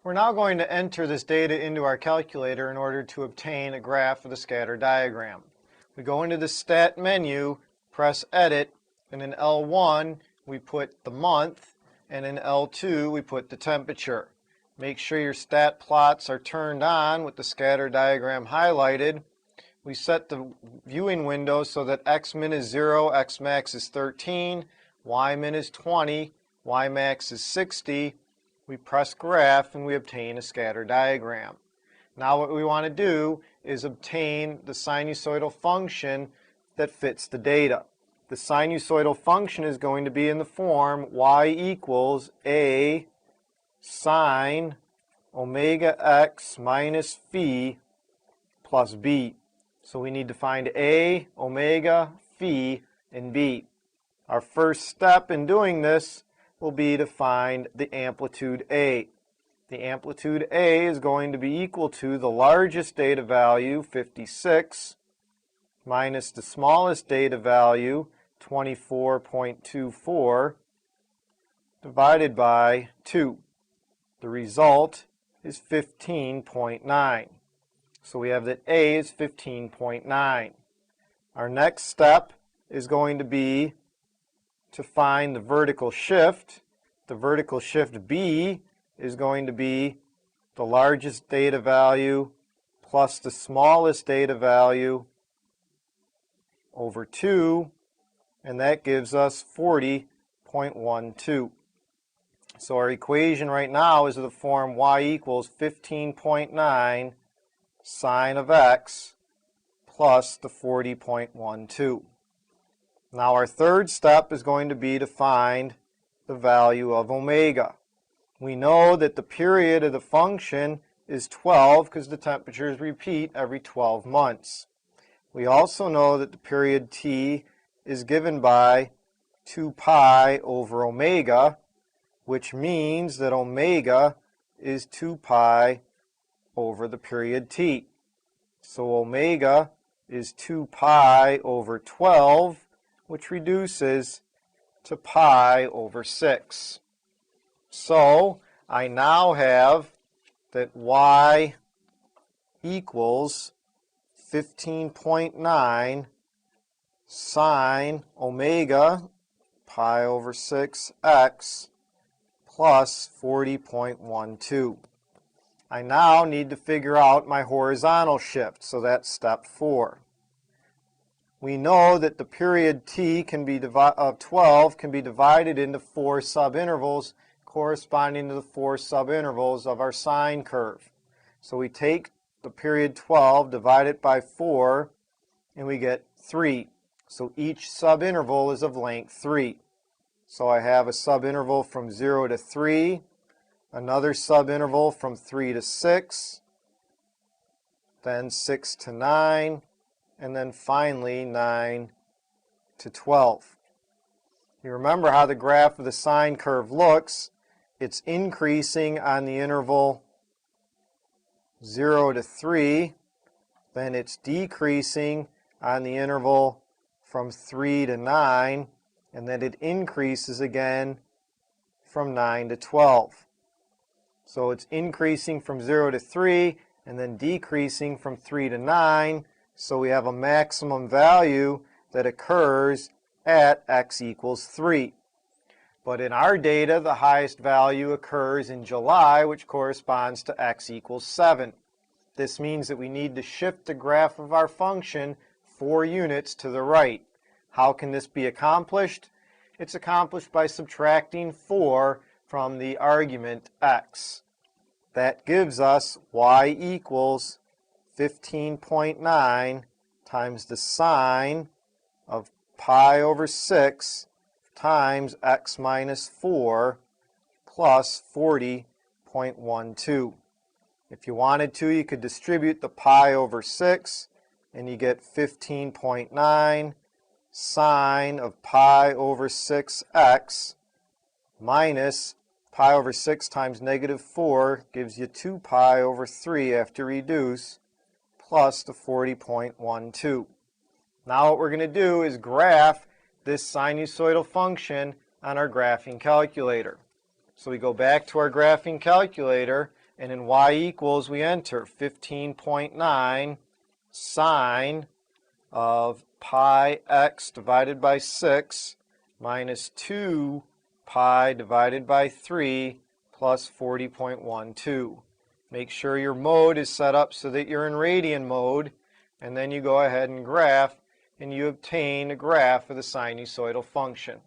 We're now going to enter this data into our calculator in order to obtain a graph of the scatter diagram. We go into the Stat menu, press Edit, and in L1 we put the month, and in L2 we put the temperature. Make sure your stat plots are turned on with the scatter diagram highlighted. We set the viewing window so that X-min is 0, X-max is 13, Y-min is 20, Y-max is 60. We press graph and we obtain a scatter diagram. Now what we want to do is obtain the sinusoidal function that fits the data. The sinusoidal function is going to be in the form y equals a sine omega x minus phi plus b. So we need to find a, omega, phi, and b. Our first step in doing this will be to find the amplitude A. The amplitude A is going to be equal to the largest data value, 56, minus the smallest data value, 24.24, divided by 2. The result is 15.9. So we have that A is 15.9. Our next step is going to be to find the vertical shift. The vertical shift B is going to be the largest data value plus the smallest data value over 2, and that gives us 40.12. So our equation right now is of the form y equals 15.9 sine of x plus the 40.12. Now our third step is going to be to find the value of omega. We know that the period of the function is 12 because the temperatures repeat every 12 months. We also know that the period t is given by 2 pi over omega, which means that omega is 2 pi over the period t. So omega is 2 pi over 12, which reduces to pi over 6. So I now have that y equals 15.9 sine omega pi over 6x plus 40.12. I now need to figure out my horizontal shift, so that's step 4. We know that the period t of 12 can be divided into 4 subintervals corresponding to the 4 subintervals of our sine curve. So we take the period 12, divide it by 4, and we get 3. So each subinterval is of length 3. So I have a subinterval from 0 to 3, another subinterval from 3 to 6, then 6 to 9, and then finally 9 to 12. You remember how the graph of the sine curve looks. It's increasing on the interval 0 to 3, then it's decreasing on the interval from 3 to 9, and then it increases again from 9 to 12. So it's increasing from 0 to 3 and then decreasing from 3 to 9. So we have a maximum value that occurs at x equals 3. But in our data, the highest value occurs in July, which corresponds to x equals 7. This means that we need to shift the graph of our function 4 units to the right. How can this be accomplished? It's accomplished by subtracting 4 from the argument x. That gives us y equals 15.9 times the sine of pi over 6 times x minus 4 plus 40.12. If you wanted to, you could distribute the pi over 6 and you get 15.9 sine of pi over 6x minus pi over 6 times negative 4 gives you 2 pi over 3 after reduce plus the 40.12. Now what we're going to do is graph this sinusoidal function on our graphing calculator. So we go back to our graphing calculator And in y equals, we enter 15.9 sine of pi x divided by 6 minus 2 pi divided by 3 plus 40.12. Make sure your mode is set up so that you're in radian mode, and then you go ahead and graph, and you obtain a graph of the sinusoidal function.